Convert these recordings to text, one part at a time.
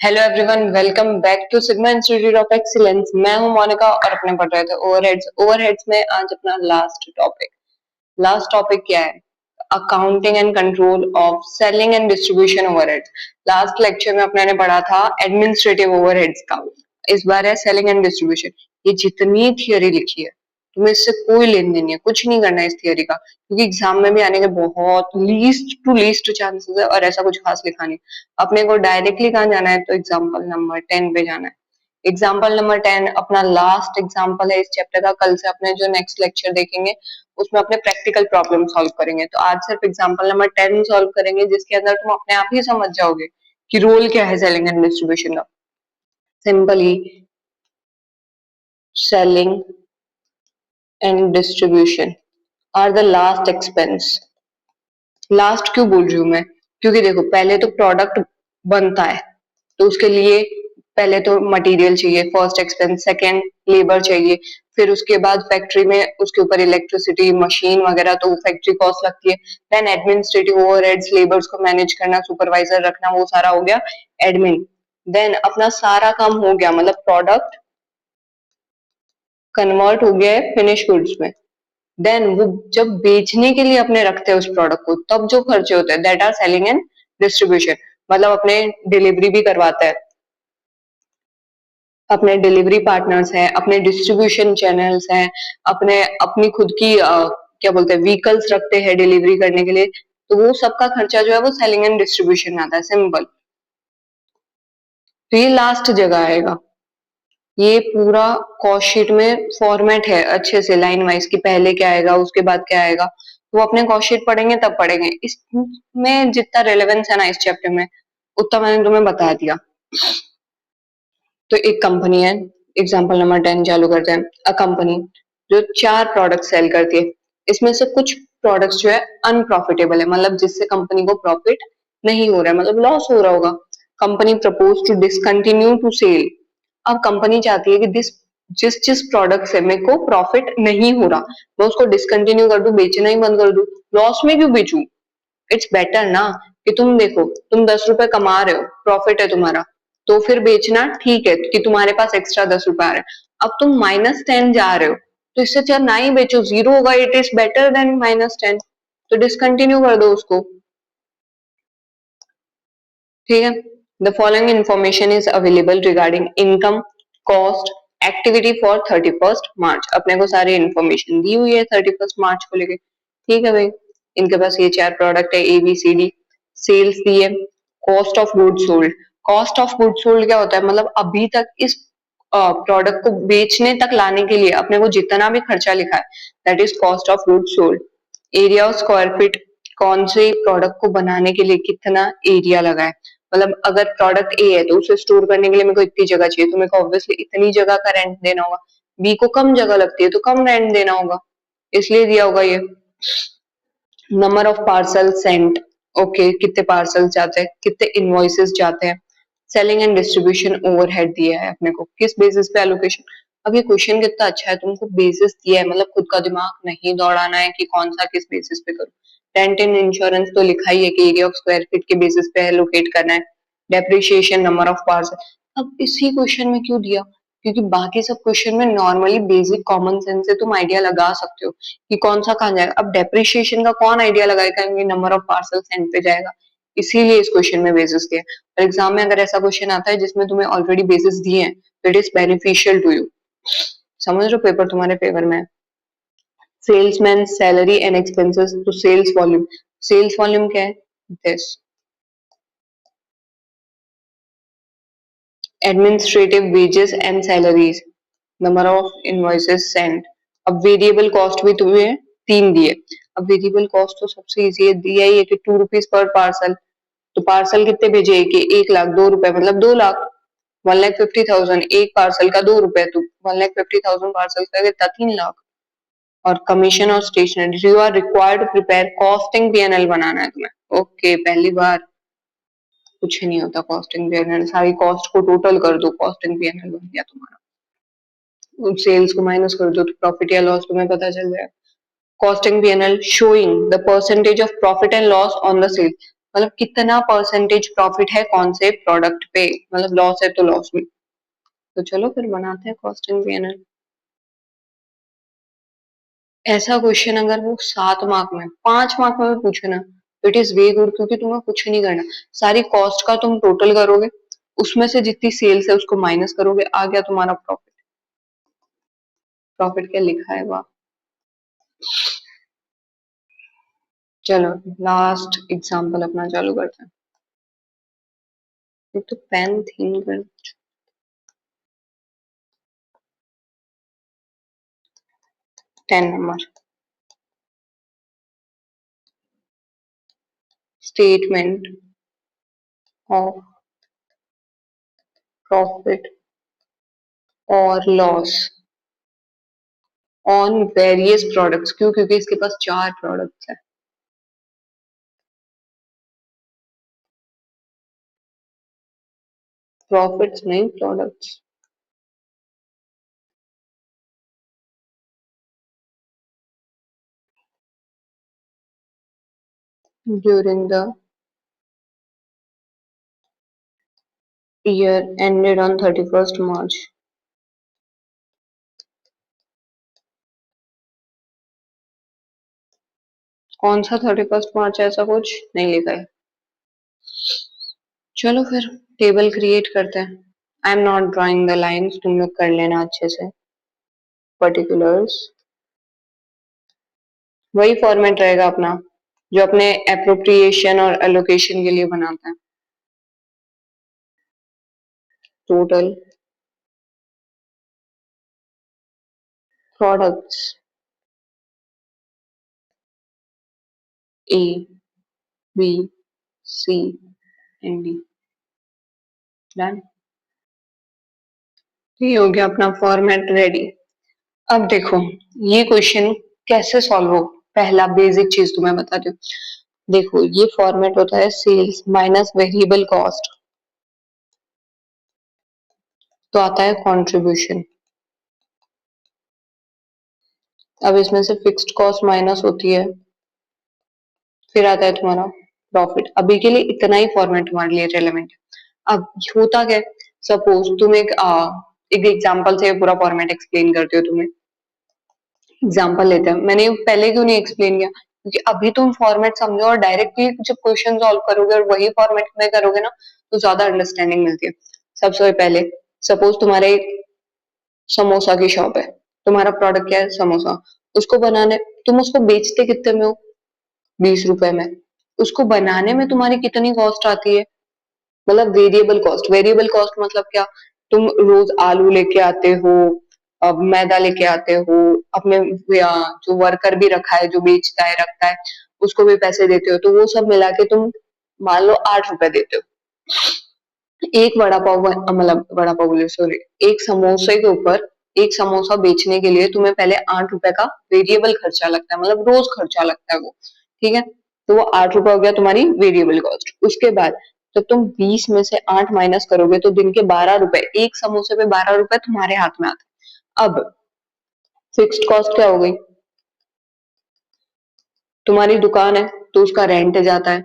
Hello everyone, welcome back to Sigma Institute of Excellence. मैं हूं मोनिका और अपने पढ़ रहे थे ओवरहेड्स में आज अपना लास्ट टॉपिक क्या है? Accounting and control of selling and distribution overheads. Last lecture में अपने ने पढ़ा था एडमिनिस्ट्रेटिव ओवरहेड्स का। इस बार है सेलिंग एंड डिस्ट्रीब्यूशन। ये जितनी थियोरी लिखी है तुम्हें इससे कोई लेन देन नहीं है, कुछ नहीं करना है इस थियोरी का, क्योंकि एग्जाम में भी आने के बहुत लीस्ट टू लीस्ट चांसेस है और ऐसा कुछ खास लिखा नहीं। अपने को डायरेक्टली कहाँ जाना है? तो एग्जाम्पल नंबर 10 पे जाना है। एग्जाम्पल नंबर 10 अपना लास्ट एग्जाम्पल है इस चैप्टर का। कल से अपने जो नेक्स्ट लेक्चर देखेंगे उसमें अपने प्रैक्टिकल प्रॉब्लम सॉल्व करेंगे। तो आज सिर्फ एग्जाम्पल नंबर 10 सॉल्व करेंगे, जिसके अंदर तुम अपने आप ही समझ जाओगे कि रोल क्या है सेलिंग एंड डिस्ट्रीब्यूशन का। Simply selling and distribution are the last expense. Last क्यों बोल रही हूँ मैं? क्योंकि देखो, पहले तो प्रोडक्ट बनता है तो उसके लिए पहले तो मटेरियल चाहिए, फर्स्ट एक्सपेंस। सेकंड, लेबर चाहिए। फिर उसके बाद फैक्ट्री में उसके ऊपर इलेक्ट्रिसिटी, मशीन वगैरह, तो फैक्ट्री कॉस्ट लगती है। देन एडमिनिस्ट्रेटिव ओवरहेड्स, लेबर्स को मैनेज करना, सुपरवाइजर रखना, वो सारा हो गया एडमिन। देन अपना सारा काम हो गया, मतलब प्रोडक्ट कन्वर्ट हो गया है फिनिश गुड्स में। देन वो जब बेचने के लिए अपने रखते हैं उस प्रोडक्ट को, तब जो खर्चे होते हैं that are selling and distribution. मतलब अपने डिलीवरी भी करवाता है, अपने डिलीवरी पार्टनर्स हैं, अपने डिस्ट्रीब्यूशन चैनल्स हैं, अपने अपनी खुद की क्या बोलते हैं व्हीकल्स रखते हैं डिलीवरी करने के लिए। तो वो सबका खर्चा जो है वो सेलिंग एंड डिस्ट्रीब्यूशन में आता है। सिंपल। तो ये लास्ट जगह आएगा। ये पूरा कॉस्ट शीट में फॉर्मेट है अच्छे से लाइन वाइज की, पहले क्या आएगा उसके बाद क्या आएगा। वो अपने कॉस्ट शीट पढ़ेंगे तब पढ़ेंगे। इसमें जितना रेलेवेंस है ना इस चैप्टर में, उतना मैंने तुम्हें बता दिया। तो एक कंपनी है, एग्जांपल नंबर 10 चालू करते हैं। अ कंपनी जो 4 प्रोडक्ट सेल करती है, इसमें से कुछ प्रोडक्ट्स जो है अनप्रॉफिटेबल है, मतलब जिससे कंपनी को प्रॉफिट नहीं हो रहा है, मतलब लॉस हो रहा होगा। Company propose to discontinue to sell. अब कंपनी चाहती है कि जिस जिस प्रोडक्ट से मेरे को प्रॉफिट नहीं हो रहा, मैं उसको डिसकंटिन्यू कर दूं, बेचना ही बंद कर दूं। लॉस में क्यों बेचूं? इट्स बेटर ना कि तुम देखो, तुम 10 रुपए कमा रहे हो, प्रॉफिट है तुम्हारा, तो फिर बेचना ठीक है कि तुम्हारे पास एक्स्ट्रा 10 रुपए आ रहे हैं। अब तुम -10 जा रहे हो, तो इससे अच्छा ना ही बेचो, जीरो होगा। It is better than -10। तो डिसकंटिन्यू कर दो उसको। ठीक है। The following information is available regarding income, cost, activity for 31 मार्च। अपने को सारी इंफॉर्मेशन दी हुई है 31 मार्च को लेके। ठीक है भाई, इनके पास ये 4 प्रोडक्ट है ABCD। सेल्स दी है। Cost of good sold. Cost of good sold क्या होता है? मतलब अभी तक इस प्रोडक्ट को बेचने तक लाने के लिए अपने को जितना भी खर्चा लिखा है, that is cost of good sold. Area of square feet, कौन से प्रोडक्ट को बनाने के लिए कितना एरिया लगा है। मतलब अगर प्रोडक्ट ए है तो उसे स्टोर करने के लिए मेरे को इतनी जगह चाहिए, तो मेरे को ऑब्वियसली इतनी जगह का रेंट देना होगा। बी को कम जगह लगती है तो कम रेंट देना होगा, इसलिए दिया होगा ये। Number of parcel sent, okay, कितने पार्सल जाते हैं, कितने इनवॉइसेस जाते हैं। सेलिंग एंड डिस्ट्रीब्यूशन ओवरहेड दिया है अपने को, किस बेसिस पे एलोकेशन। अब ये क्वेश्चन कितना अच्छा है, तुमको बेसिस दिया है, मतलब खुद का दिमाग नहीं दौड़ाना है कि कौन सा किस बेसिस पे करूं। रेंट एंड इंश्योरेंस तो लिखा ही है कि एरिया ऑफ स्क्वायर फीट के बेसिस पे एलोकेट करना है। Depreciation, number of parcel. अब इसी क्वेश्चन में क्यों दिया? क्योंकि बाकी सब क्वेश्चन में नॉर्मली बेसिक कॉमन सेंस से तुम आइडिया लगा सकते हो कि कौन सा कहाँ जाएगा। अब डेप्रिसिएशन का कौन आइडिया लगाएगा कि नंबर ऑफ पार्सल सेंट पे जाएगा, इसीलिए इस क्वेश्चन में बेसिस दिया। और एग्जाम में अगर ऐसा क्वेश्चन आता है जिसमें तुम्हें ऑलरेडी बेसिस दिए हैं, तो it is beneficial to you. समझ रहे हो, पेपर तुम्हारे फेवर में है। सेल्समैन सैलरी एंड एक्सपेंसेस, तो सेल्स वॉल्यूम। सेल्स वॉल्यूम क्या है? This. Administrative wages and salaries, number of invoices sent. अब वेरिएबल कॉस्ट भी तुम्हें 3 दिए। अब वेरिएबल कॉस्ट तो सबसे इजी है, दिया ही है कि 2 रुपीज पर पार्सल। तो पार्सल कितने भेजे? कि 1 लाख, 2 रुपए मतलब 2 लाख, 1,50,000। एक पार्सल का 2 रुपए, तो 1,50,000 पार्सल का कितना? 3 लाख। और कमीशन और stationery, you are required to prepare costing PNL बनाना है तुम्हें। ओके, पहली बार। कुछ नहीं होता कॉस्टिंग PNL, सारी कॉस्ट को टोटल कर दो, कॉस्टिंग PNL बन गया तुम्हारा। सेल्स को माइनस कर दो तो प्रॉफिट या लॉस तुम्हें पता चल जाएगा। Costing PNL showing the percentage of profit and loss on the sale. मतलब कितना परसेंटेज प्रॉफिट है कौन से प्रोडक्ट पे, मतलब लॉस है तो लॉस में। तो चलो फिर बनाते हैं कॉस्ट एंड पीएनएल। ऐसा क्वेश्चन अगर वो 7 मार्क में 5 मार्क में भी पूछे ना, इट इज वे गुड, क्योंकि तुम्हें कुछ नहीं करना। सारी कॉस्ट का तुम टोटल करोगे, उसमें से जितनी सेल्स है उसको माइनस करोगे, आ गया तुम्हारा प्रॉफिट। प्रॉफिट क्या लिखा है वाह। चलो लास्ट एग्जांपल अपना चालू करते हैं। ये तो पेन थी कर 10 नंबर। स्टेटमेंट ऑफ प्रॉफिट और लॉस ऑन वेरियस प्रोडक्ट्स। क्यों? क्योंकि इसके पास 4 प्रोडक्ट्स है। प्रॉफिट्स नहीं, products. During the year ended on 31st March। कौन सा 31st March है? ऐसा कुछ नहीं लिखा है। चलो फिर टेबल क्रिएट करते हैं। I am not drawing the lines, तुम लोग कर लेना अच्छे से। पर्टिकुलर्स वही फॉर्मेट रहेगा अपना जो अपने एप्रोप्रिएशन और एलोकेशन के लिए बनाते हैं। Total products A B C and D. Done. ये हो गया अपना फॉर्मेट रेडी। अब देखो ये क्वेश्चन कैसे सॉल्व हो। पहला बेसिक चीज तुम्हें बताती हूँ। देखो ये फॉर्मेट होता है सेल्स माइनस वेरिएबल कॉस्ट, तो आता है कंट्रीब्यूशन। अब इसमें से फिक्स्ड कॉस्ट माइनस होती है, फिर आता है तुम्हारा प्रॉफिट। अभी के लिए इतना ही फॉर्मेट तुम्हारे लिए रेलेवेंट है। अब होता क्या है, सपोज तुम एक एग्जांपल से पूरा फॉर्मेट एक्सप्लेन करते हो। तुम्हें एग्जांपल लेते हैं, मैंने पहले क्यों नहीं एक्सप्लेन किया, क्योंकि अभी तुम फॉर्मेट समझो और डायरेक्टली जब क्वेश्चन सॉल्व करोगे और वही फॉर्मेट में करोगे ना, तो ज्यादा अंडरस्टैंडिंग मिलती है। सबसे पहले सपोज तुम्हारे एक समोसा की शॉप है, तुम्हारा प्रोडक्ट क्या है? समोसा। उसको बनाने, तुम उसको बेचते कितने में हो? 20 रुपए में। उसको बनाने में तुम्हारी कितनी कॉस्ट आती है? मतलब वेरिएबल कॉस्ट। वेरिएबल कॉस्ट मतलब क्या? तुम रोज आलू लेके आते हो, अब मैदा लेके आते हो, अपने जो वर्कर भी रखा है जो बेचता है रखता है उसको भी पैसे देते हो, तो वो सब मिला के तुम मान लो 8 रुपए देते हो। एक वड़ा पाव मतलब वड़ा पाव बोले सॉरी, एक समोसे के ऊपर एक समोसा बेचने के लिए तुम्हें पहले 8 रुपए का वेरिएबल खर्चा लगता है, मतलब रोज खर्चा लगता है वो। ठीक है, तो वो 8 रुपए हो गया तुम्हारी वेरिएबल कॉस्ट। उसके बाद जब तुम 20 में से 8 माइनस करोगे तो दिन के 12 रुपए, एक समोसे पे 12 रुपए तुम्हारे हाथ में आते हैं। अब फिक्स्ड कॉस्ट क्या हो गई? तुम्हारी दुकान है तो उसका रेंट जाता है।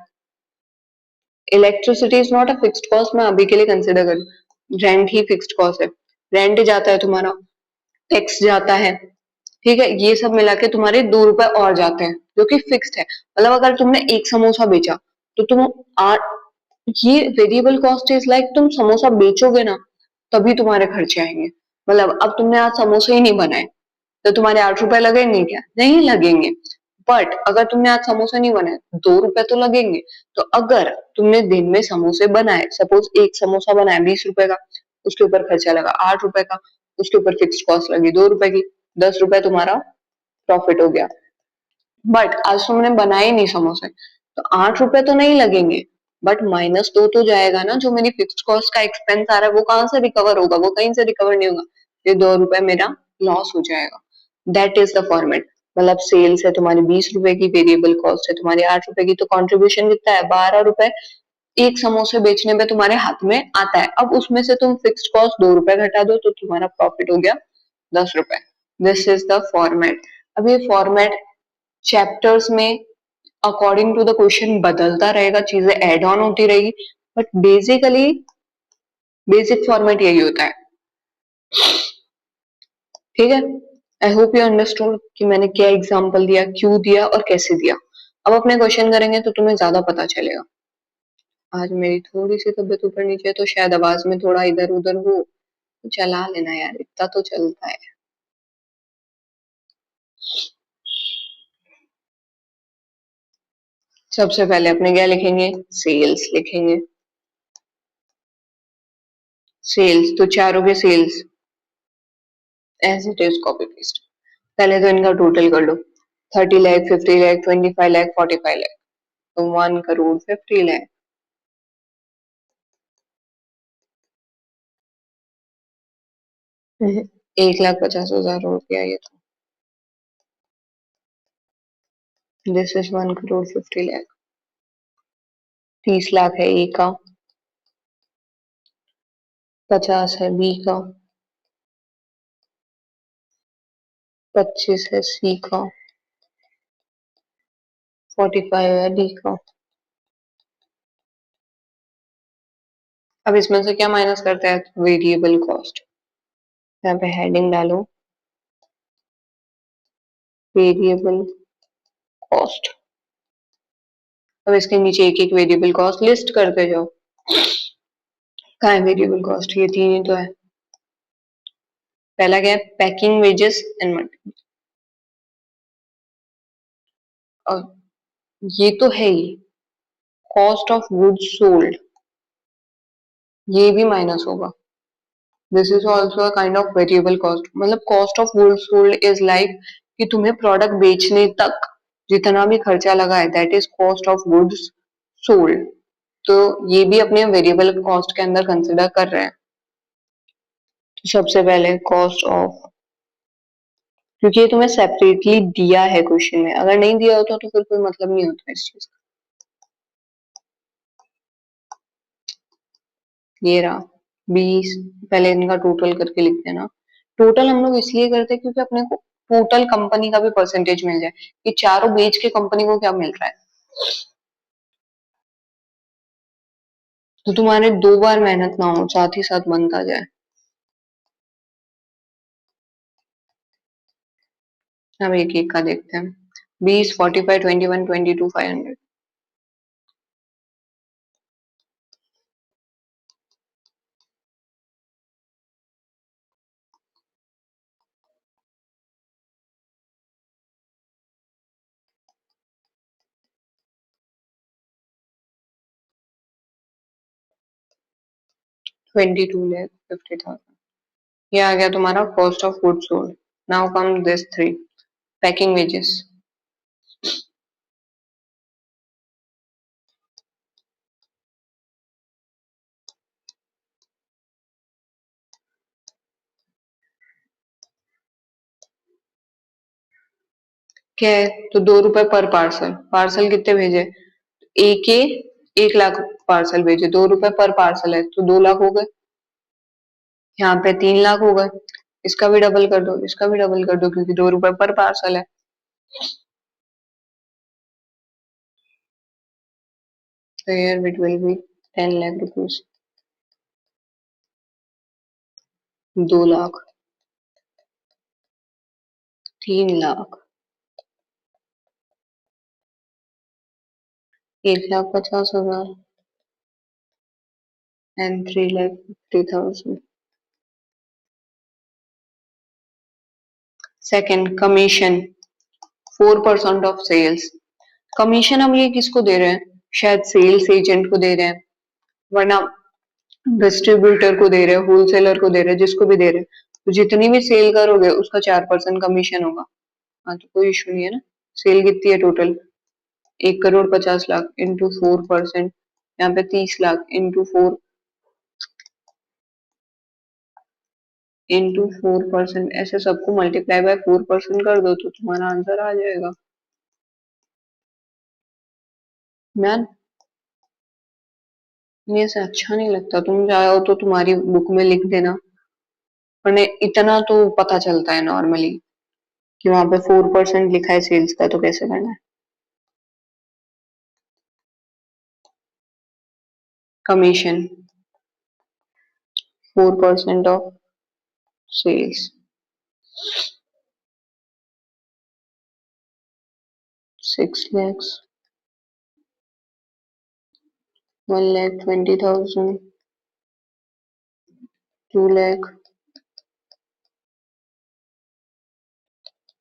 Electricity is not a fixed cost, मैं अभी के लिए कंसिडर करूँ, रेंट ही फिक्स्ड कॉस्ट है। रेंट जाता है तुम्हारा, टैक्स जाता है। ठीक है, ये सब मिला के तुम्हारे 2 रुपए और जाते हैं जो कि फिक्स्ड है। मतलब अगर तुमने एक समोसा बेचा तो तुम आठ, ये वेरिएबल कॉस्ट इज लाइक तुम समोसा बेचोगे ना तभी तुम्हारे खर्चे आएंगे। मतलब अब तुमने आज समोसे ही नहीं बनाए तो तुम्हारे 8 रुपए लगेंगे क्या? नहीं लगेंगे। बट अगर तुमने आज समोसे नहीं बनाए 2 रुपए तो लगेंगे। तो अगर तुमने दिन में समोसे बनाए, सपोज एक समोसा बनाया 20 रुपए का, उसके ऊपर खर्चा लगा 8 रुपए का, उसके ऊपर फिक्स कॉस्ट लगी 2 रुपए की, 10 रुपए तुम्हारा प्रॉफिट हो गया। बट आज तुमने बनाए नहीं समोसे तो 8 रुपए तो नहीं लगेंगे, बट -2 तो जाएगा ना। जो मेरी फिक्स्ड कॉस्ट का एक्सपेंस आ रहा है वो कहाँ से रिकवर होगा? वो कहीं से रिकवर नहीं होगा। ये 2 रुपए मेरा लॉस हो जाएगा। That is the format. मतलब सेल्स है तुम्हारी 20 रुपए की, वेरिएबल कॉस्ट है तुम्हारी 8 रुपए की, तो कंट्रीब्यूशन कितना है? 12 रुपए एक समोसे बेचने में तुम्हारे हाथ में आता है। अब उसमें से तुम फिक्स्ड कॉस्ट 2 रुपए घटा दो तो तुम्हारा प्रॉफिट हो गया 10 रुपए। This is the format. अब ये फॉर्मेट चैप्टर्स में अकॉर्डिंग टू द क्वेश्चन बदलता रहेगा, चीजें एड ऑन होती रहेगी, बट बेसिकली बेसिक फॉर्मेट यही होता है। ठीक है, आई होप यू अंडरस्टूड कि मैंने क्या एग्जांपल दिया, क्यों दिया और कैसे दिया। अब अपने क्वेश्चन करेंगे तो तुम्हें ज्यादा पता चलेगा। आज मेरी थोड़ी सी तबीयत ऊपर नीचे है तो शायद आवाज में थोड़ा इधर उधर हो, तो चला लेना यार, इतना तो चलता है। सबसे पहले अपने क्या लिखेंगे, सेल्स लिखेंगे। सेल्स तो चार हो गए sales, as it is copy paste. पहले तो इनका टोटल कर लो, 30 लाख, 50 लाख, 25 लाख, 45 लाख, तो 1 करोड़ 50 लाख। 1,50,000 रुपया ये तो, दिस इज 1 करोड़ 50 लाख। 30 लाख है ए का, 50 है बी का, 25 है सी का, 45 है डी का। अब इसमें से क्या माइनस करते हैं, वेरिएबल कॉस्ट। यहाँ पे हेडिंग डालो, वेरिएबल कॉस्ट। अब इसके नीचे एक एक वेरिएबल कॉस्ट लिस्ट करते जाओ। कहाँ है वेरिएबल कॉस्ट, ये तीन ही तो है। पहला क्या है, पैकिंग वेजेस एंड मटेरियल, और ये तो है ही। कॉस्ट ऑफ गुड्स सोल्ड, ये भी माइनस होगा। This is also a kind of variable cost. मतलब cost of goods sold is like कि तुम्हें प्रोडक्ट बेचने तक जितना भी खर्चा लगा है, that is cost of goods sold. तो ये भी अपने वेरिएबल कॉस्ट के अंदर कंसिडर कर रहे हैं। तो सबसे पहले कॉस्ट ऑफ, क्योंकि ये तुम्हें सेपरेटली दिया है क्वेश्चन में, अगर नहीं दिया होता तो फिर कोई मतलब नहीं होता इस चीज का। ये रहा 20, पहले इनका टोटल करके लिख देना। टोटल हम लोग इसलिए करते हैं क्योंकि अपने को टोटल कंपनी का भी परसेंटेज मिल जाए कि चारों बेच के कंपनी को क्या मिल रहा है, तो तुम्हारे दो बार मेहनत ना हो, साथ ही साथ बनता जाए। अब एक एक का देखते हैं। 20, 45, 21, 22, 500। 22,50,000। ये आ गया तुम्हारा cost of goods sold. Now come this three, packing wages. क्या है, तो 2 रुपए पर पार्सल। पार्सल कितने भेजे, ए के 1 लाख पार्सल भेजे, 2 रुपए पर पार्सल है तो 2 लाख हो गए। यहाँ पे 3 लाख हो गए। इसका भी डबल कर दो, इसका भी डबल कर दो, क्योंकि 2 रुपए पर पार्सल है। तो here it will be 10 lakh rupees. 2 lakh, 3 lakh, 1,50,000 and 3,50,000। Second, commission 4% of sales. Commission हम ये किसको दे रहे हैं, शायद सेल्स एजेंट को दे रहे हैं, वरना डिस्ट्रीब्यूटर को दे रहे हैं, होलसेलर को दे रहे हैं, जिसको भी दे रहे हैं। तो जितनी भी सेल करोगे उसका 4% कमीशन होगा। हाँ, तो कोई इशू नहीं है ना। सेल कितनी है टोटल, 1 करोड़ 50 लाख इंटू 4%, यहाँ पे 30 लाख इंटू 4%, ऐसे सबको मल्टीप्लाई बाय 4% कर दो तो तुम्हारा आंसर आ जाएगा। मैन, ये से अच्छा नहीं लगता, तुम चाहो तो तुम्हारी बुक में लिख देना, पर इतना तो पता चलता है नॉर्मली कि वहां पे 4% लिखा है सेल्स का, तो कैसे करना है। Commission 4% of sales 6 lakhs 1,20,000 2 lakh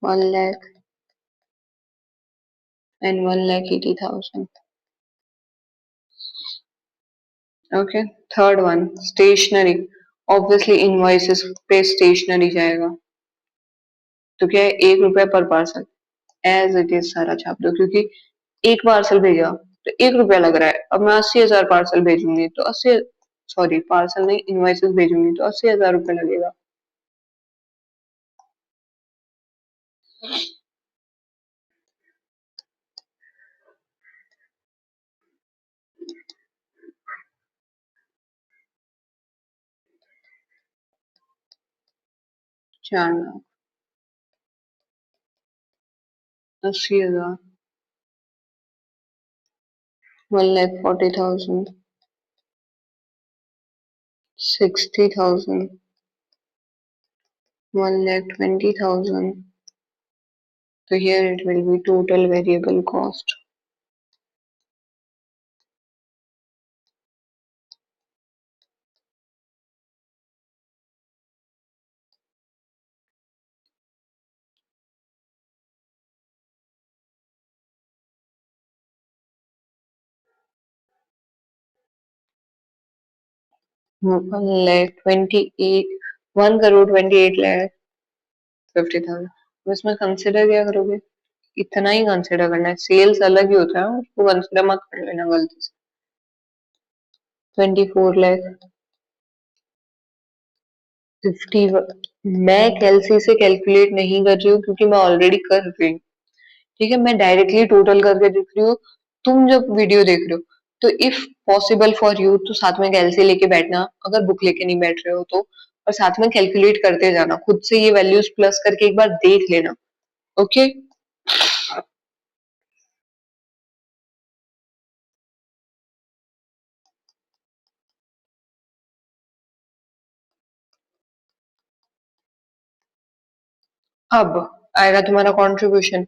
1 lakh and 1,80,000. Okay. Third one, stationery. Obviously invoices पे stationery जाएगा, तो क्या है 1 रुपया पर पार्सल, एज इट इज सारा छाप दो, क्योंकि एक पार्सल भेजा तो 1 रुपया लग रहा है। अब मैं 80,000 पार्सल भेजूंगी तो 80, सॉरी पार्सल नहीं इनवॉइसेस भेजूंगी तो 80,000 रुपया लगेगा। चार lakh 80,000 1,40,000 60,000 1,20,000. So here it will be total variable cost. One lakh 28 1,28,50,000. इसमें कंसिडर क्या करोगे? इतना ही कंसिडर करना है, सेल्स अलग ही होता है, उसको कंसिडर मत कर लेना गलती से। 24,50,000 मैं कैलसी से कैलकुलेट नहीं कर रही हूँ क्योंकि मैं ऑलरेडी कर रही हूँ। ठीक है, मैं डायरेक्टली टोटल करके देख रही हूँ। तुम जब वीडियो देख रहे हो तो इफ पॉसिबल फॉर यू तो साथ में कैलसी लेके बैठना, अगर बुक लेके नहीं बैठ रहे हो तो, और साथ में कैलकुलेट करते जाना, खुद से ये वैल्यूज प्लस करके एक बार देख लेना। ओके। अब आएगा तुम्हारा कंट्रीब्यूशन।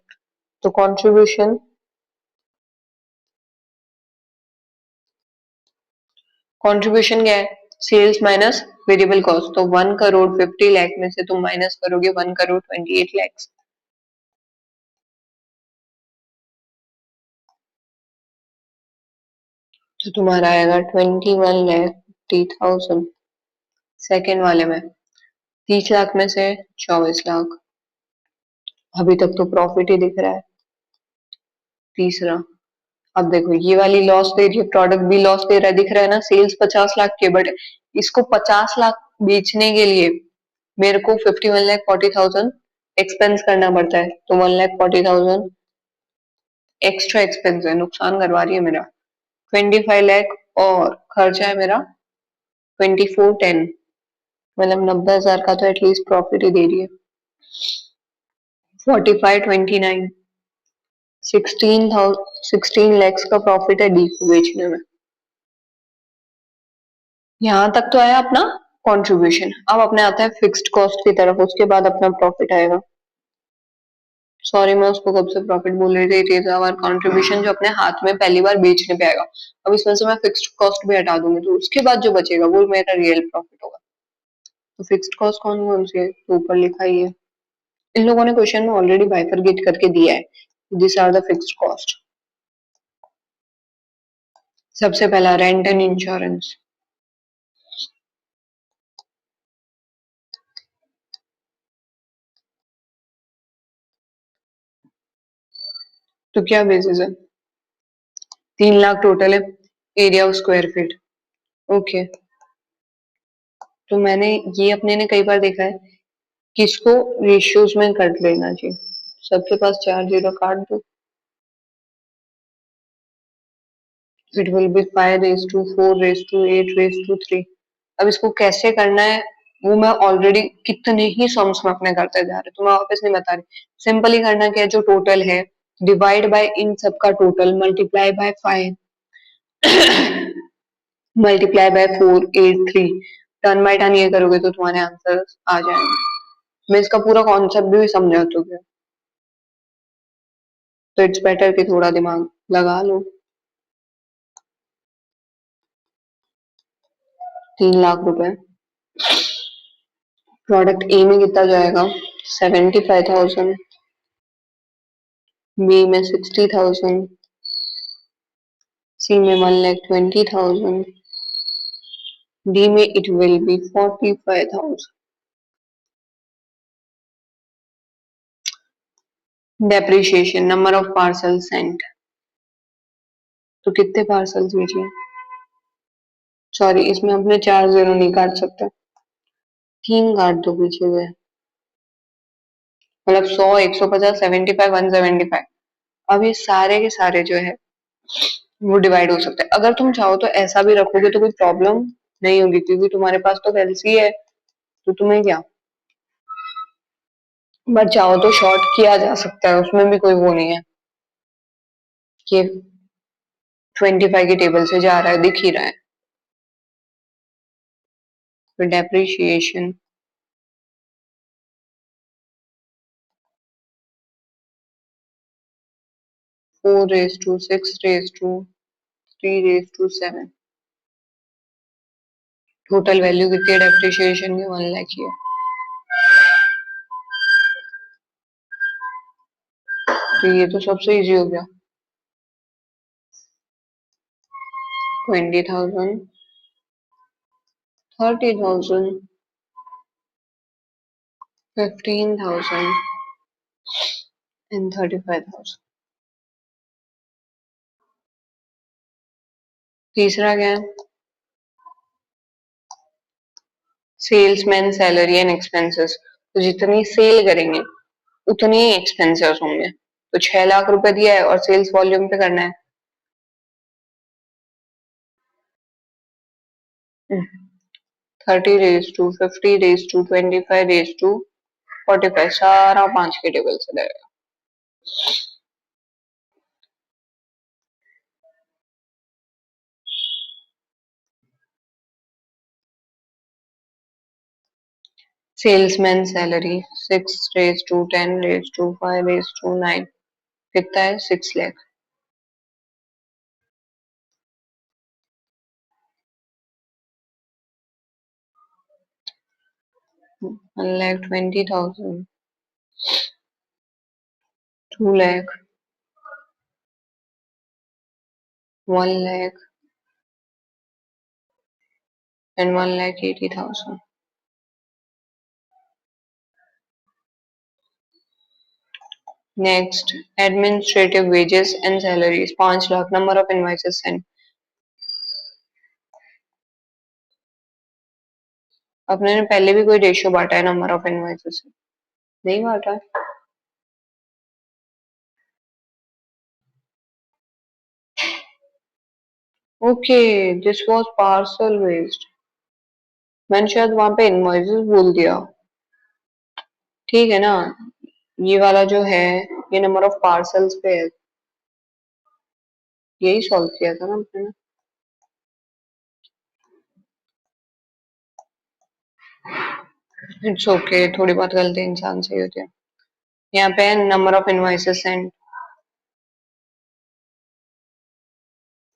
तो कंट्रीब्यूशन कंट्रीब्यूशन क्या है? Sales minus variable cost. तो 1,50,00,000 में से तुम माइनस करोगे 1,28,00,000। तो तुम्हारा आएगा 21,50,000 सेकेंड वाले में। 30 लाख में से 24 लाख। अभी तक तो प्रॉफिट ही दिख रहा है। तीसरा, अब देखो ये वाली लॉस दे रही है, प्रोडक्ट भी लॉस दे रहा है, दिख रहा है ना। सेल्स 50 लाख के, बट इसको 50 लाख बेचने के लिए मेरे को 51,40,000 एक्सपेंस करना पड़ता है। तो 1,40,000 एक्स्ट्रा एक्सपेंस है, नुकसान करवा रही है मेरा। 25 लाख और खर्चा है मेरा 24,10, मतलब 90,000 का तो एटलीस्ट प्रॉफिट ही दे रही है। 45,29 16 lakhs का प्रॉफिट है डी को बेचने में। यहाँ तक तो आया अपना कंट्रीब्यूशन। अब अपने आता है फिक्स्ड कॉस्ट की तरफ, उसके बाद अपना प्रॉफिट आएगा। सॉरी मैं उसको कब से प्रॉफिट बोल रही थी। इट इज आवर कंट्रीब्यूशन, जो अपने हाथ में पहली बार बेचने पे आएगा। अब इसमें से मैं फिक्स्ड कॉस्ट भी हटा दूंगी तो उसके बाद जो बचेगा वो मेरा रियल प्रॉफिट होगा। तो फिक्स्ड कॉस्ट कौन कौन सी है तो ऊपर लिखा ही है। इन लोगों ने क्वेश्चन में ऑलरेडी बाइफरगेट करके दिया है। This are the fixed cost. सबसे पहला रेंट एंड इंश्योरेंस। तो क्या बेसिस है? 3 लाख टोटल है, area of square feet. Okay. तो मैंने ये अपने ने कई बार देखा है कि इसको रेशियोज में कर लेना चाहिए। सबके पास 4 जीरो काट दो। It will B 5:4:8:3। अब इसको कैसे करना है वो मैं ऑलरेडी कितने ही सम्स में अपने करते जा रहे, तो मैं वापस नहीं बता रही। सिंपली करना क्या है, जो टोटल है डिवाइड बाय इन सबका total multiply by 5। Multiply by 483, turn by turn ये करोगे तो तुम्हारे आंसर आ जाएंगे। मैं इसका पूरा कॉन्सेप्ट भी समझा चुकी हूँ, तो इट्स बेटर कि थोड़ा दिमाग लगा लो। 3 लाख रुपए। प्रोडक्ट ए में कितना जाएगा? 75,000, बी में 60,000, सी में 1,20,000, डी में it will be 45,000। Depreciation, number of parcel sent, तो कितने पार्सल्स भेजे? सॉरी, इसमें अपने 4 जीरो नहीं काट सकते, 3 काट दो पीछे हुए, मतलब 100, 150, 75, 175। अब ये सारे के सारे जो है वो डिवाइड हो सकते हैं। अगर तुम चाहो तो ऐसा भी रखोगे तो कोई प्रॉब्लम नहीं होगी, क्योंकि तुम्हारे पास तो एलसी है, तो तुम्हें क्या, बट चाहो तो शॉर्ट किया जा सकता है, उसमें भी कोई वो नहीं है कि 25 की टेबल से जा रहा है, दिख ही रहा है। तो डेप्रिशिएशन 4:6:3:7, टोटल वैल्यू कितनी है डेप्रिशिएशन की? 1 लाख की है। तो ये तो सबसे इजी हो गया। 20,000, 30,000, 15,000 एंड 35,000। तीसरा क्या है? सेल्समैन सैलरी एंड एक्सपेंसेस, तो जितनी सेल करेंगे उतने ही एक्सपेंसेस होंगे। तो 6 लाख रुपए दिया है और सेल्स वॉल्यूम पे करना है। 30:50:25:45, सारा 5 के टेबल से रहेगा। सेल्समैन सैलरी 6:10:5:9, कितना है? 6 lakh. 1,20,000, 2 lakh, 1 lakh and 1,80,000। Next, administrative wages and salaries 5 lakh, number of invoices send. अपने ने पहले भी कोई रेशियो बांटा है नंबर ऑफ इनवॉइसेस से? नहीं बांटा। Okay, this was parcel waste, मैंने शायद वहां पे इनवॉइसेस बोल दिया। ठीक है ना, ये वाला जो है ये नंबर ऑफ पार्सल्स पे है, यही सॉल्व किया था ना आपने। इट्स ओके, थोड़ी बहुत गलती इंसान से ही होती है। यहाँ पे नंबर ऑफ इनवॉइसेस सेंड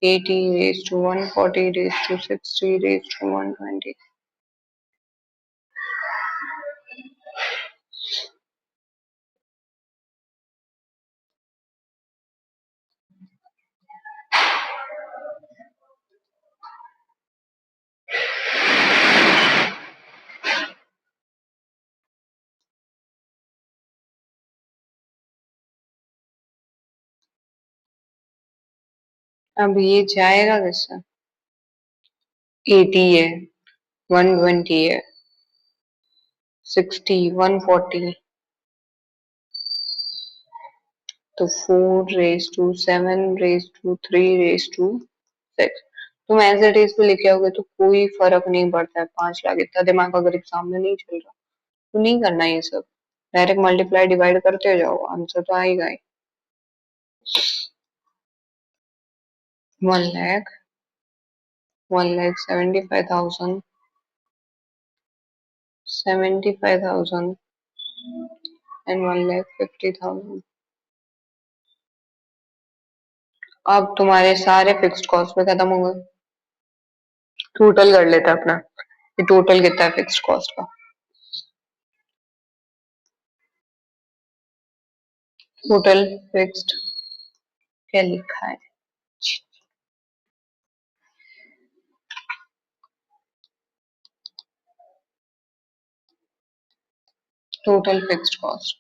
80:140:60:120। अब ये जाएगा कैसे? 80 है, 120 है, 60, 140, तो 4:7:3:6। तुम एज इट इज पे लिखे होगे तो कोई फर्क नहीं पड़ता है। 5 लाख, इतना दिमाग अगर एग्जाम में नहीं चल रहा तो नहीं करना ये सब, डायरेक्ट मल्टीप्लाई डिवाइड करते जाओ, आंसर तो आएगा ही। 1 लाख 1,75,000, 75,000 and 1,50,000। अब तुम्हारे सारे फिक्स्ड कॉस्ट में खत्म हो गए। टोटल कर लेते हैं अपना, ये टोटल कितना है फिक्स्ड कॉस्ट का। टोटल फिक्स्ड क्या लिखा है, टोटल फिक्स्ड कॉस्ट।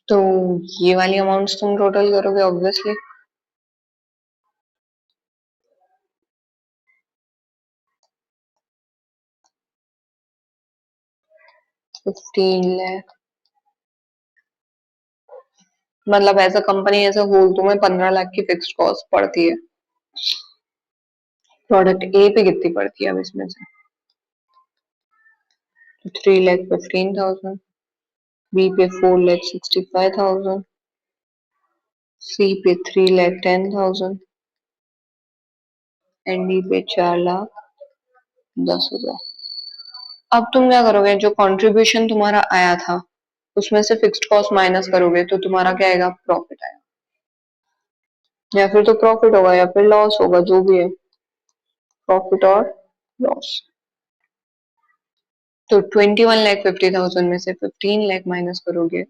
तो ये वाली अमाउंट्स तुम टोटल करोगे ऑब्वियसली, ₹15 लाख, मतलब as a company as a whole तुम्हें 15 लाख की फिक्स्ड कॉस्ट पड़ती है। प्रोडक्ट ए पे कितनी पड़ती है अब इसमें से, 3,15,000, बी पे 4,65,000, सी पे 3,10,000 एंड डी पे 4,10,000। अब तुम क्या करोगे, जो कंट्रीब्यूशन तुम्हारा आया था उसमें से फिक्स्ड कॉस्ट माइनस करोगे तो तुम्हारा क्या आएगा, प्रॉफिट आएगा। या फिर तो प्रॉफिट होगा या फिर लॉस होगा, जो भी है, प्रॉफिट और लॉस। तो 21,50,000 में से 15 लाख माइनस करोगे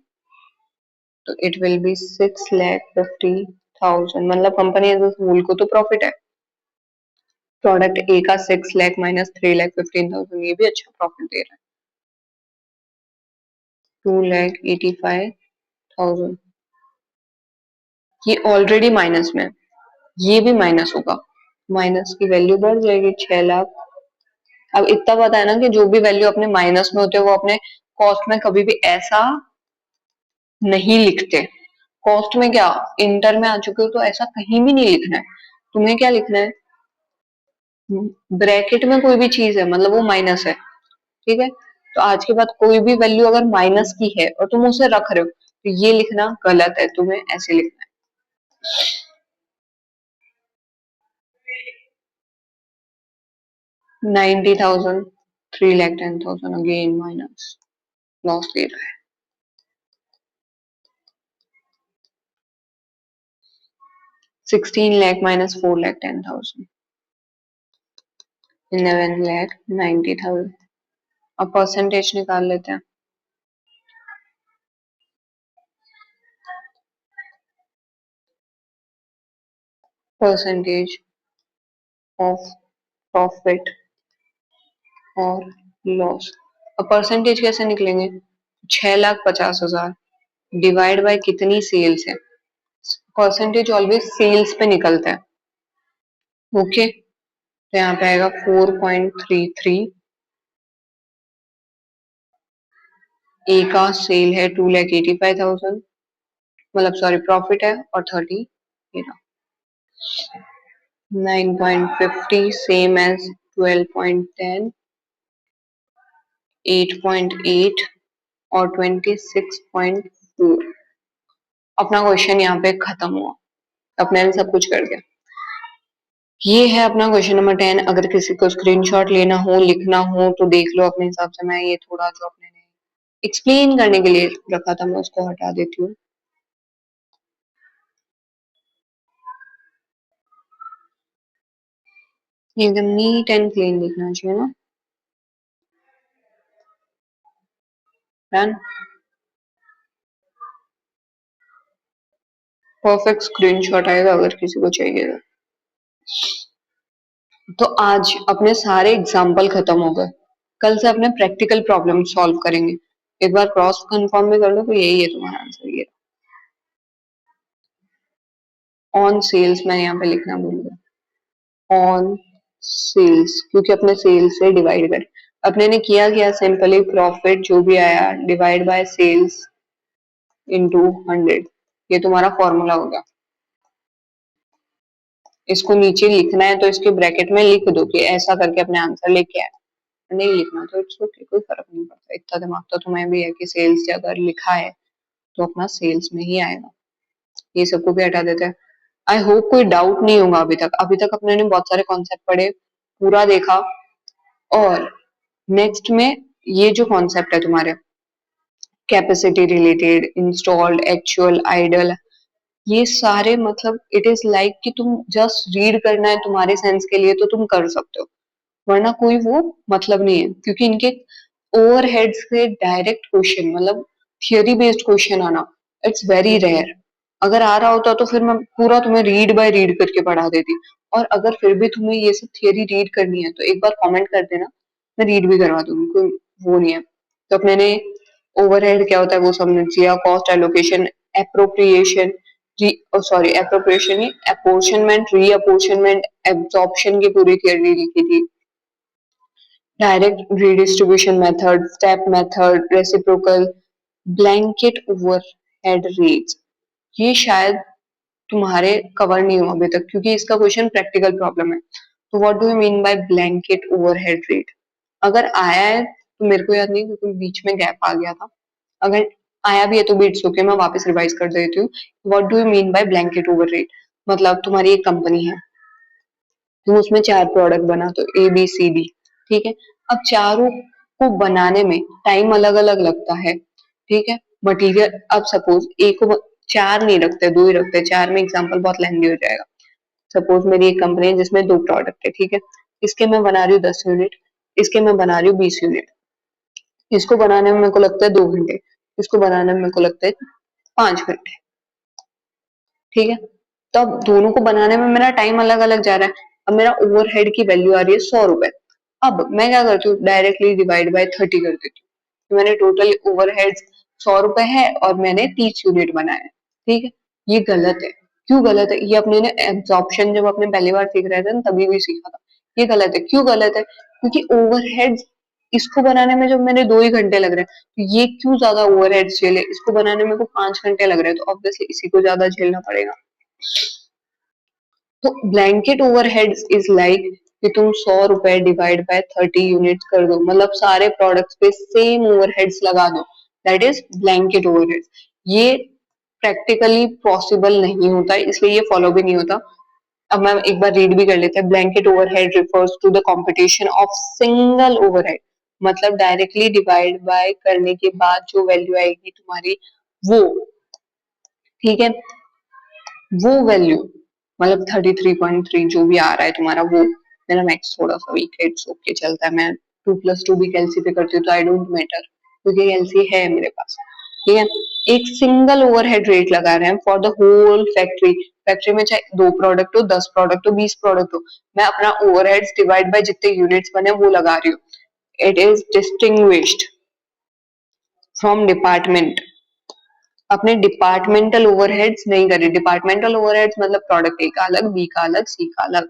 तो इट विल बी 6,50,000, मतलब कंपनी एज अ होल को तो प्रॉफिट है। प्रोडक्ट ए का 6 लाख माइनस 3,15,000, ये भी अच्छा प्रॉफिट दे रहा है, 2,85,000। ये ऑलरेडी माइनस में, ये भी माइनस होगा, माइनस की वैल्यू बढ़ जाएगी 6 लाख। अब इतना पता है ना कि जो भी वैल्यू अपने माइनस में होते हैं वो अपने कॉस्ट में कभी भी ऐसा नहीं लिखते। कॉस्ट में क्या, इंटर में आ चुके हो तो ऐसा कहीं भी नहीं लिखना है। तुम्हें क्या लिखना है, ब्रैकेट में कोई भी चीज है मतलब वो माइनस है, ठीक है। तो आज के बाद कोई भी वैल्यू अगर माइनस की है और तुम उसे रख रहे हो तो ये लिखना गलत है, तुम्हें ऐसे लिखना है। 90,000, 3,10,000 अगेन माइनस, लॉस दे रहा है। 16 लाख माइनस 4,10,000, 11,90,000। अब परसेंटेज निकाल लेते हैं। परसेंटेज ऑफ प्रॉफिट और लॉस। अब परसेंटेज कैसे निकलेंगे, 6,50,000 डिवाइड बाय कितनी सेल्स है, परसेंटेज ऑलवेज सेल्स पे निकलता है, ओके। तो यहाँ पे आएगा 4.33, ए का सेल है 2,85,000, मतलब सॉरी प्रॉफिट है, और 30 9.50 सेम एज 12.10, 8.8 और 26.4। अपना क्वेश्चन यहाँ पे खत्म हुआ, अपने ने सब कुछ कर दिया। ये है अपना क्वेश्चन नंबर 10। अगर किसी को स्क्रीनशॉट लेना हो, लिखना हो तो देख लो अपने हिसाब से। मैं ये थोड़ा जो अपने ने एक्सप्लेन करने के लिए रखा था मैं उसको हटा देती हूँ। एकदम नीट एंड क्लीन दिखना चाहिए ना, डन। परफेक्ट स्क्रीनशॉट आएगा अगर किसी को चाहिए तो। आज अपने सारे एग्जाम्पल खत्म हो गए, कल से अपने प्रैक्टिकल प्रॉब्लम सॉल्व करेंगे। एक बार क्रॉस कंफर्म भी कर लो तो यही है तुम्हारा आंसर, ये ऑन सेल्स। मैं यहाँ पे लिखना भूल गया, ऑन सेल्स, क्योंकि अपने सेल्स से डिवाइड कर, अपने ने किया क्या, सिंपली प्रॉफिट जो भी आया डिवाइड बाय सेल्स इनटू 100, ये तुम्हारा फॉर्मूला होगा। इसको नीचे लिखना है तो इसके ब्रैकेट में लिख दो कि ऐसा करके अपने आंसर लेके आए। नहीं लिखना तो इट्स ओके, कोई फर्क नहीं पड़ता। इतना दिमाग तो तुम्हें भी है कि सेल्स से अगर लिखा है तो अपना सेल्स में ही आएगा। ये सबको भी हटा देते हैं। आई होप कोई डाउट नहीं होगा अभी तक अपने ने बहुत सारे कॉन्सेप्ट पढ़े, पूरा देखा। और नेक्स्ट में ये जो कॉन्सेप्ट है तुम्हारे capacity related, installed, actual, idle, ये सारे मतलब इट इज लाइक कि तुम जस्ट रीड करना है तुम्हारे सेंस के लिए तो तुम कर सकते हो, वरना कोई वो मतलब नहीं है, क्योंकि इनके ओवरहेड से डायरेक्ट क्वेश्चन मतलब थियरी बेस्ड क्वेश्चन आना इट्स वेरी रेयर। अगर आ रहा होता तो फिर मैं पूरा तुम्हें रीड बाय रीड करके पढ़ा देती। और अगर फिर भी तुम्हें ये सब थियरी रीड करनी है तो एक बार कमेंट कर देना, मैं रीड भी करवा दूंगी, कोई वो नहीं है। तो अपने ने ओवरहेड क्या होता है वो समझ लिया, cost allocation, appropriation, sorry appropriation नहीं, अपोर्शनमेंट, रीअपोर्शनमेंट, एब्जॉर्प्शन की पूरी थियरी लिखी थी, direct redistribution method, step method, reciprocal, blanket overhead rates, ये शायद तुम्हारे कवर नहीं हुआ अभी तक क्योंकि इसका क्वेश्चन प्रैक्टिकल प्रॉब्लम है। तो what do you mean by blanket overhead rate? अगर आया है तो मेरे को याद नहीं क्योंकि बीच में गैप आ गया था, अगर आया भी है तो भी इट्स ओके, मैं वापस रिवाइज कर देती हूँ। What do you mean by blanket over rate? मतलब तुम्हारी एक कंपनी है, तुम उसमें 4 प्रोडक्ट बनाते हो, ए बी सी डी, ठीक है। अब चारों को बनाने में टाइम अलग अलग लगता है, ठीक है। मटेरियल अब सपोज एक को 4 नहीं रखते, 2 ही रखते, 4 में एग्जांपल बहुत लेंदी हो जाएगा। सपोज मेरी एक कंपनी है जिसमें 2 प्रोडक्ट है, ठीक है। इसके मैं बना रही हूँ 10 यूनिट, इसके मैं बना रही हूँ 20 यूनिट। इसको बनाने में मेरे को लगता है 2 घंटे, इसको बनाने में मेरे को लगता है 5 घंटे, ठीक है। तो अब दोनों को बनाने में मेरा टाइम अलग अलग जा रहा है। अब मेरा ओवरहेड की वैल्यू आ रही है 100 रुपए। अब मैं क्या करती हूँ, डायरेक्टली डिवाइड बाय 30 कर देती हूँ। तो मैंने टोटल ओवरहेड 100 रुपए है और मैंने 30 यूनिट बनाया है, ठीक है। ये गलत है। क्यों गलत है? ये अपने ने एब्जॉर्प्शन जब अपने पहली बार सीख रहे थे ना तभी भी सीखा था। ये गलत है। क्यों गलत है? क्योंकि ओवरहेड इसको बनाने में जब मेरे 2 ही घंटे लग रहे हैं तो ये क्यों ज्यादा ओवरहेड झेले, इसको बनाने में को 5 घंटे लग रहे हैं तो ऑब्वियसली इसी को ज्यादा झेलना पड़ेगा। तो ब्लैंकेट ओवरहेड्स इज लाइक कि तुम 100 रुपए डिवाइड बाय 30 यूनिट्स कर दो, मतलब सारे प्रोडक्ट्स पे सेम ओवरहेड्स लगा दो, दैट इज ब्लैंकेट ओवरहेड्स। ये प्रैक्टिकली पॉसिबल नहीं होता है, इसलिए ये फॉलो भी नहीं होता। अब मैं एक बार रीड भी कर लेते हैं। Blanket overhead refers to the competition of single overhead, मतलब डायरेक्टली डिवाइड बाय करने के बाद जो वैल्यू आएगी तुम्हारी वो, ठीक है, वो वैल्यू मतलब 33.3 जो भी आ रहा है तुम्हारा वो। मेरा मैथ्स थोड़ा सा वीक है, इट्स ओके चलता है, मैं 2+2 भी कैलसी पे करती हूँ तो आई डोंट मैटर क्योंकि कैलसी है मेरे पास, ठीक है। एक सिंगल ओवरहेड रेट लगा रहे हैं for the whole factory. Factory में चाहे 2 प्रोडक्ट हो, 10 प्रोडक्ट हो, 20 प्रोडक्ट हो, मैं अपना ओवरहेड्स डिवाइड बाय जितने यूनिट्स बने वो लगा रही हूँ। It is distinguished from department. अपने डिपार्टमेंटल ओवरहेड्स नहीं करे। डिपार्टमेंटल ओवरहेड्स मतलब प्रोडक्ट ए का अलग, बी का अलग, सी का अलग।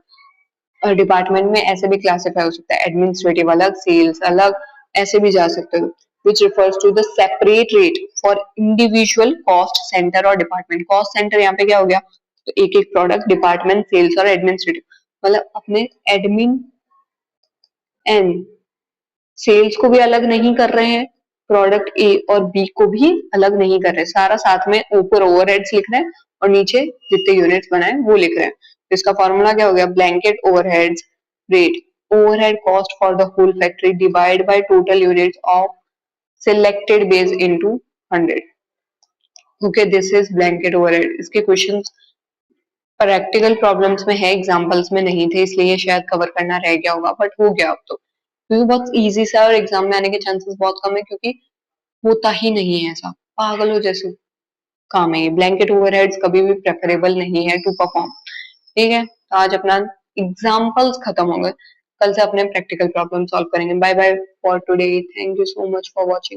और डिपार्टमेंट में ऐसे भी क्लासिफाई हो सकता है, एडमिनिस्ट्रेटिव अलग, सेल्स अलग, ऐसे भी जा सकते हो। Which refers to the separate rate for individual cost centre और डिपार्टमेंट। कॉस्ट सेंटर यहाँ पे क्या हो गया, तो एक एक प्रोडक्ट, डिपार्टमेंट, सेल्स और एडमिनिस्ट्रेटिव, मतलब अपने एडमिन एंड सेल्स को भी अलग नहीं कर रहे हैं, प्रोडक्ट ए और बी को भी अलग नहीं कर रहे, सारा साथ में ऊपर ओवरहेड्स लिख रहे हैं और नीचे जितने यूनिट्स बनाए वो लिख रहे हैं। तो इसका फॉर्मूला क्या हो गया, blanket overheads rate, overhead cost for the whole factory divide by total units of selected base into 100। Okay, this is blanket overhead. इसके क्वेश्चंस प्रैक्टिकल प्रॉब्लम्स में है, एग्जांपल्स में नहीं थे, इसलिए ये शायद कवर करना रह गया होगा, बट हो गया अब तो, क्योंकि बहुत इजी सा और एग्जाम में आने के चांसेस बहुत कम है, क्योंकि होता ही नहीं है ऐसा, पागलों जैसे काम है ये। ब्लैंकेट ओवरहेड्स कभी भी प्रेफरेबल नहीं है टू परफॉर्म, ठीक है। तो आज अपना एग्जाम्पल्स खत्म हो गए, कल से अपने प्रैक्टिकल प्रॉब्लम सॉल्व करेंगे। Bye bye for today, thank you so much for watching.